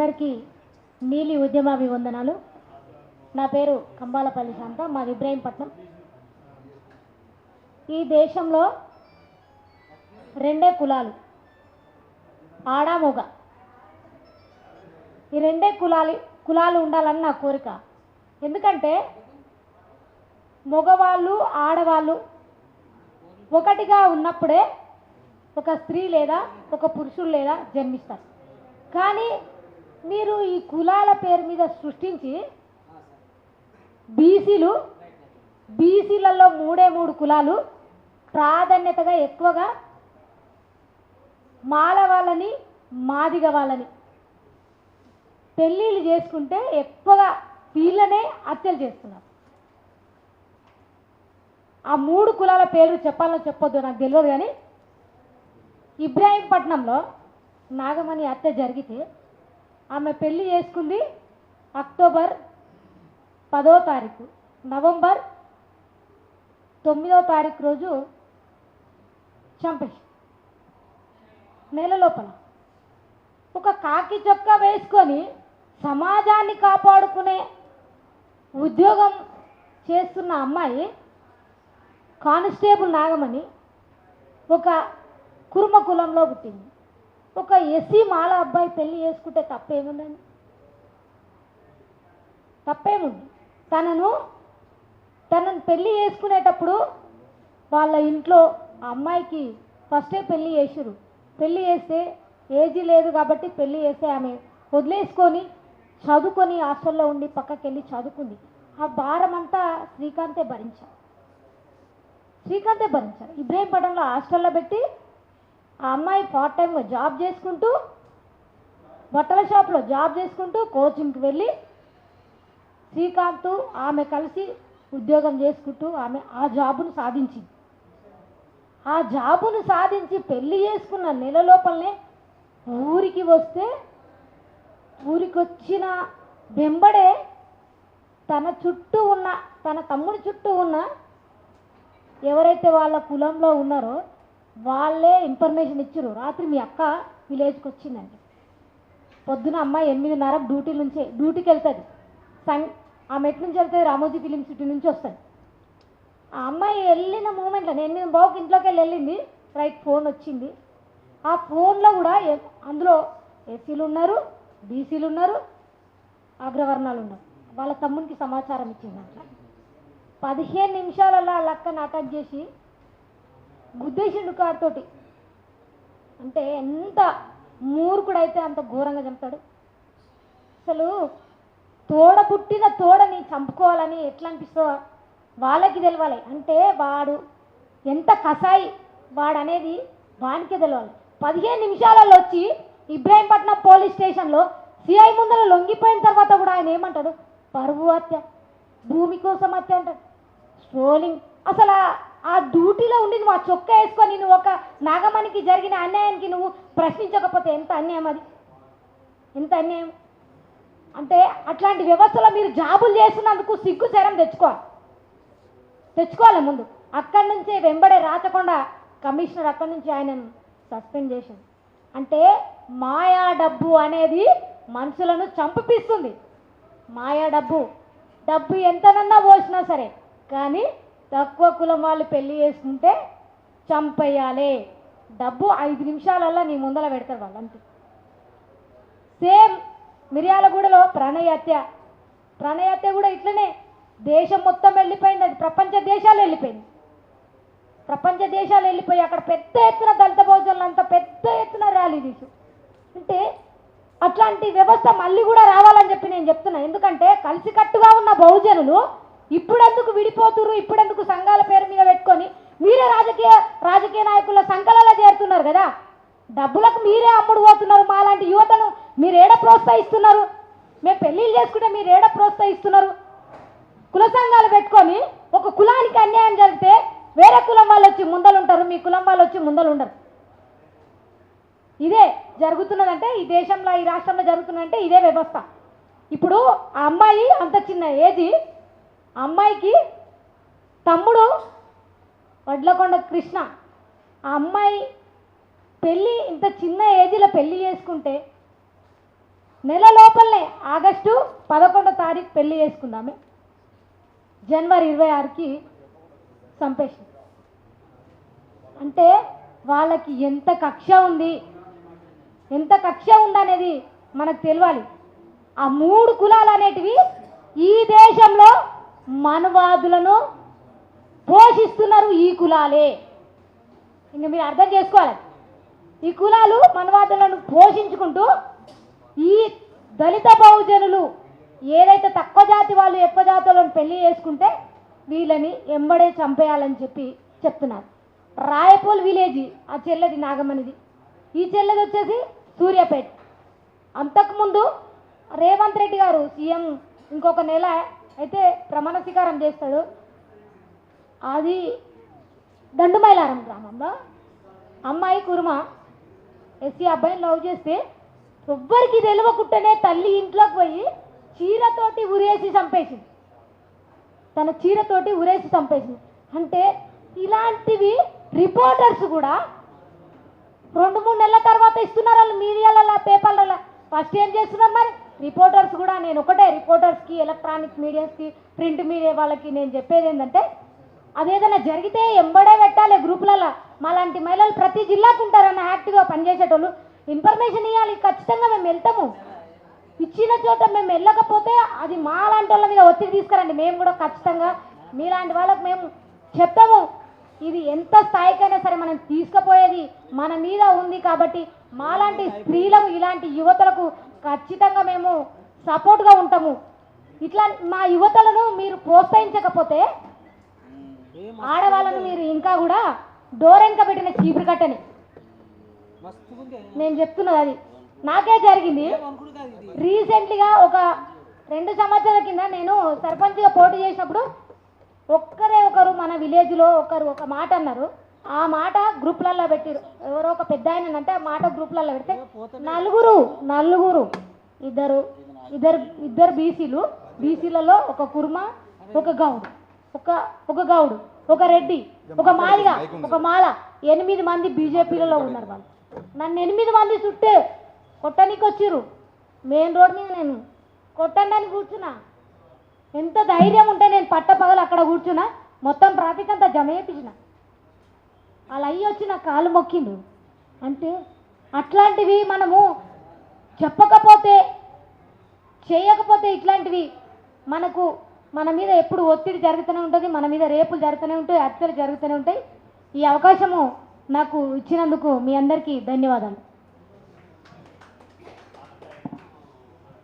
అందరికీ నీలి ఉద్యమాభివందనాలు. నా పేరు కంబాలపల్లి శాంత, మాది ఇబ్రాహీంపట్నం. ఈ దేశంలో రెండే కులాలు, ఆడ మొగ. ఈ రెండే కులాలు ఉండాలని నా కోరిక. ఎందుకంటే మగవాళ్ళు ఆడవాళ్ళు ఒకటిగా ఉన్నప్పుడే ఒక స్త్రీ లేదా ఒక పురుషుడు లేదా జన్మిస్తారు. కానీ మీరు ఈ కులాల పేరు మీద సృష్టించి బీసీలలో మూడు కులాలు ప్రాధాన్యతగా ఎక్కువగా మాల వాళ్ళని మాదిగ వాళ్ళని పెళ్ళిళ్ళు చేసుకుంటే ఎక్కువగా వీళ్ళనే హత్యలు చేస్తున్నారు. ఆ మూడు కులాల పేర్లు చెప్పాలో చెప్పొద్దు నాకు తెలియదు. కానీ ఇబ్రాహీంపట్నంలో నాగమణి హత్య జరిగితే ఆమె పెళ్లి చేసుకుంది అక్టోబర్ 10వ తారీఖు, నవంబర్ 9వ తారీఖు రోజు చంపేసి నెల లోపల ఒక కాకి చొక్కా వేసుకొని సమాజాన్ని కాపాడుకునే ఉద్యోగం చేస్తున్న అమ్మాయి కానిస్టేబుల్ నాగమణి ఒక కుర్మ కులంలో పుట్టింది. ఒక ఎస్సీ మాల అబ్బాయి పెళ్లి చేసుకుంటే తప్పేముందండి? తప్పేముంది? తనను పెళ్లి చేసుకునేటప్పుడు వాళ్ళ ఇంట్లో ఆ అమ్మాయికి ఫస్టే పెళ్లి చేసిరు. పెళ్లి చేస్తే ఏజీ లేదు కాబట్టి పెళ్లి చేస్తే ఆమె వదిలేసుకొని చదువుకొని హాస్టల్లో ఉండి పక్కకి వెళ్ళి చదువుకుంది. ఆ భారం అంతా శ్రీకాంతే భరించారు. ఇబ్రాహీంపట్నంలో హాస్టల్లో పెట్టి ఆ అమ్మాయి పార్ట్ టైంగా జాబ్ చేసుకుంటూ బట్టల షాప్లో జాబ్ చేసుకుంటూ కోచింగ్కి వెళ్ళి శ్రీకాంత్ ఆమె కలిసి ఉద్యోగం చేసుకుంటూ ఆమె ఆ జాబును సాధించి పెళ్లి చేసుకున్న నెల లోపలనే ఊరికి వచ్చిన వెంబడే తన తమ్ముడి చుట్టూ ఉన్న ఎవరైతే వాళ్ళ కులంలో ఉన్నారో వాళ్ళే ఇన్ఫర్మేషన్ ఇచ్చారు. రాత్రి మీ అక్క విలేజ్కి వచ్చిందండి. పొద్దున అమ్మాయి 8:30 డ్యూటీకి వెళ్తుంది. ఆమె ఎటు నుంచి వెళ్తుంది? రామోజీ ఫిలిం సిటీ నుంచి వస్తుంది. ఆ అమ్మాయి వెళ్ళిన మూమెంట్లో 8:15 ఇంట్లోకి వెళ్ళింది. రైట్, ఫోన్ వచ్చింది. ఆ ఫోన్లో కూడా అందులో ఎస్సీలు ఉన్నారు, బీసీలు ఉన్నారు, అగ్రవర్ణాలు ఉన్నారు. వాళ్ళ తమ్మునికి సమాచారం ఇచ్చిందంట. 15 నిమిషాలలో ఆ లక్కను అటాక్ చేసి గుద్దేసిండు కారుతోటి. అంటే ఎంత మూర్ఖుడైతే అంత ఘోరంగా చంపుతాడు. అసలు పుట్టిన తోడని చంపుకోవాలని ఎట్లా అనిపిస్తుందో వాళ్ళకి తెలవాలి. అంటే వాడు ఎంత కసాయి వాడనేది వానికే తెలవాలి. 15 నిమిషాలలో వచ్చి ఇబ్రాహీంపట్నం పోలీస్ స్టేషన్లో సిఐ ముందర లొంగిపోయిన తర్వాత కూడా ఆయన ఏమంటాడు? పరువు హత్య, భూమి కోసం హత్య అంటాడు. స్ట్రోలింగ్. అసలు ఆ డ్యూటీలో ఉండి నువ్వు ఆ చొక్కా వేసుకొని నువ్వు ఒక నాగమణికి జరిగిన అన్యాయానికి నువ్వు ప్రశ్నించకపోతే ఎంత అన్యాయం అది? ఎంత అన్యాయం అంటే అట్లాంటి వ్యవస్థలో మీరు జాబులు చేస్తున్నందుకు సిగ్గు శరం తెచ్చుకోవాలి ముందు. అక్కడి నుంచే వెంబడే రాచకొండ కమిషనర్ అక్కడి నుంచి ఆయనను సస్పెండ్ చేసింది. అంటే మాయా డబ్బు అనేది మనుషులను చంపిస్తుంది. మాయా డబ్బు ఎంతనన్నా పోసినా సరే, కానీ తక్కువ కులం వాళ్ళు పెళ్లి చేసుకుంటే చంపేయాలి. డబ్బు 5 నిమిషాలల్లో నీ ముందర పెడతారు వాళ్ళు, అంతే. సేమ్ మిర్యాలగూడలో ప్రణయ హత్య కూడా ఇట్లనే దేశం మొత్తం వెళ్ళిపోయింది. అది ప్రపంచ దేశాలు వెళ్ళిపోయి అక్కడ పెద్ద ఎత్తున దళిత బహుజనులంతా పెద్ద ఎత్తున ర్యాలీ తీసు. అంటే అట్లాంటి వ్యవస్థ మళ్ళీ కూడా రావాలని చెప్పి నేను చెప్తున్నా. ఎందుకంటే కలిసికట్టుగా ఉన్న బహుజనులు ఇప్పుడెందుకు విడిపోతున్నారు? ఇప్పుడెందుకు సంఘాల పేరు మీద పెట్టుకొని మీరే రాజకీయ నాయకుల సంఘాలలో చేరుతున్నారు కదా? డబ్బులకు మీరే అమ్ముడు పోతున్నారు. మాలాంటి యువతను మీరు ఏడ ప్రోత్సహిస్తున్నారు? మేము పెళ్ళిళ్ళు చేసుకుంటే మీరు ఏడ ప్రోత్సహిస్తున్నారు? కుల సంఘాలు పెట్టుకొని ఒక కులానికి అన్యాయం జరిగితే వేరే కులం వాళ్ళు వచ్చి ముందలుంటారు, మీ కులం వాళ్ళు వచ్చి ముందలుండరు. ఇదే జరుగుతున్నదంటే ఈ దేశంలో, ఈ రాష్ట్రంలో జరుగుతున్నదంటే ఇదే వ్యవస్థ. ఇప్పుడు ఆ అమ్మాయి అంత చిన్న ఏజీ, అమ్మాయికి తమ్ముడు వడ్లకొండ కృష్ణ. ఆ అమ్మాయి పెళ్ళి ఇంత చిన్న ఏజ్లో పెళ్ళి చేసుకుంటే నెల లోపలనే ఆగస్టు 11వ తారీఖు పెళ్లి చేసుకుందామే, జనవరి 26కి చంపేసి. అంటే వాళ్ళకి ఎంత కక్ష ఉంది, ఎంత కక్ష ఉందనేది మనకు తెలియాలి. ఆ 3 కులాలు అనేటివి ఈ దేశంలో మనువాదులను పోషిస్తున్నారు ఈ కులాలే. ఇంకా మీరు అర్థం చేసుకోవాలి, ఈ కులాలు మనువాదులను పోషించుకుంటూ ఈ దళిత బహుజనులు ఏదైతే తక్కువ జాతి వాళ్ళు ఎక్కువ జాతి వాళ్ళని పెళ్లి చేసుకుంటే వీళ్ళని ఎంబడే చంపేయాలని చెప్పి చెప్తున్నారు. రాయపోల్ విలేజ్ ఆ చెల్లెది నాగమణిది, ఈ చెల్లెది వచ్చేసి సూర్యాపేట. అంతకుముందు రేవంత్ రెడ్డి గారు సీఎం ఇంకొక నెల అయితే ప్రమాణ స్వీకారం చేస్తాడు. అది దండుమైలారం గ్రామంలో అమ్మాయి కుర్మ ఎస్సీ అబ్బాయిని లవ్ చేస్తే ఎవ్వరికి తెలియకుండానే తల్లి ఇంట్లోకి పోయి చీరతోటి ఉరేసి చంపేసింది, తన చీరతోటి ఉరేసి చంపేసింది. అంటే ఇలాంటివి రిపోర్టర్స్ కూడా 2-3 నెలల తర్వాత ఇస్తున్నారు వాళ్ళు మీడియాలలో, పేపర్లలో. ఫస్ట్ ఏం చేస్తున్నారు మరి రిపోర్టర్స్ కూడా. నేను ఒకటే రిపోర్టర్స్కి, ఎలక్ట్రానిక్ మీడియాస్కి, ప్రింట్ మీడియా వాళ్ళకి నేను చెప్పేది ఏంటంటే, అదేదైనా జరిగితే ఎంబడే పెట్టాలి గ్రూపులలో. మాలాంటి మహిళలు ప్రతి జిల్లాకు ఉంటారన్న యాక్టివ్గా పనిచేసేటోళ్ళు ఇన్ఫర్మేషన్ ఇవ్వాలి. ఖచ్చితంగా మేము వెళ్తాము, ఇచ్చిన చోట మేము వెళ్ళకపోతే అది మాలాంటి వాళ్ళ మీద ఒత్తిడి తీసుకురండి. మేము కూడా ఖచ్చితంగా మీలాంటి వాళ్ళకి మేము చెప్తాము. ఇది ఎంత స్థాయికైనా సరే మనం తీసుకుపోయేది మన మీద ఉంది కాబట్టి మాలాంటి స్త్రీలకు, ఇలాంటి యువతలకు ఖచ్చితంగా మేము సపోర్ట్గా ఉంటాము. ఇట్లా మా యువతలను మీరు ప్రోత్సహించకపోతే ఆడవాళ్ళను మీరు ఇంకా కూడా డోరెంక పెట్టిన చీపురు కట్టని నేను చెప్తున్నది. అది నాకే జరిగింది. రీసెంట్లీగా ఒక 2 సంవత్సరాల కింద నేను సర్పంచ్గా పోటీ చేసినప్పుడు ఒకరు మన విలేజ్లో ఒక మాట అన్నారు. ఆ మాట గ్రూప్లలో పెట్టిరు. ఎవరో ఒక పెద్ద ఆయన అంటే ఆ మాట గ్రూప్లలో పెడితే నలుగురు ఇద్దరు బీసీలలో ఒక కుర్మ, ఒక గౌడు, ఒక గౌడు, ఒక రెడ్డి, ఒక మాదిగ, ఒక మాల, 8 మంది బీజేపీలలో ఉన్నారు. వాళ్ళు నన్ను 8 మంది చుట్టే కొట్టడానికి వచ్చిర్రు. మెయిన్ రోడ్ మీద నేను కొట్టడానికి కూర్చున్నా. ఎంత ధైర్యం ఉంటే నేను పట్టపగలు అక్కడ కూర్చున్నా, మొత్తం ట్రాఫిక్ అంతా జమ చేయించిన. అలా అయ్యి వచ్చి నా కాలు మొక్కిండు. అంటే అట్లాంటివి మనము చెప్పకపోతే, చేయకపోతే ఇట్లాంటివి మన మీద ఎప్పుడు ఒత్తిడి జరుగుతూనే ఉంటుంది, మన మీద రేపులు జరుగుతూనే ఉంటాయి, హత్యలు జరుగుతూనే ఉంటాయి. ఈ అవకాశము నాకు ఇచ్చినందుకు మీ అందరికీ ధన్యవాదాలు.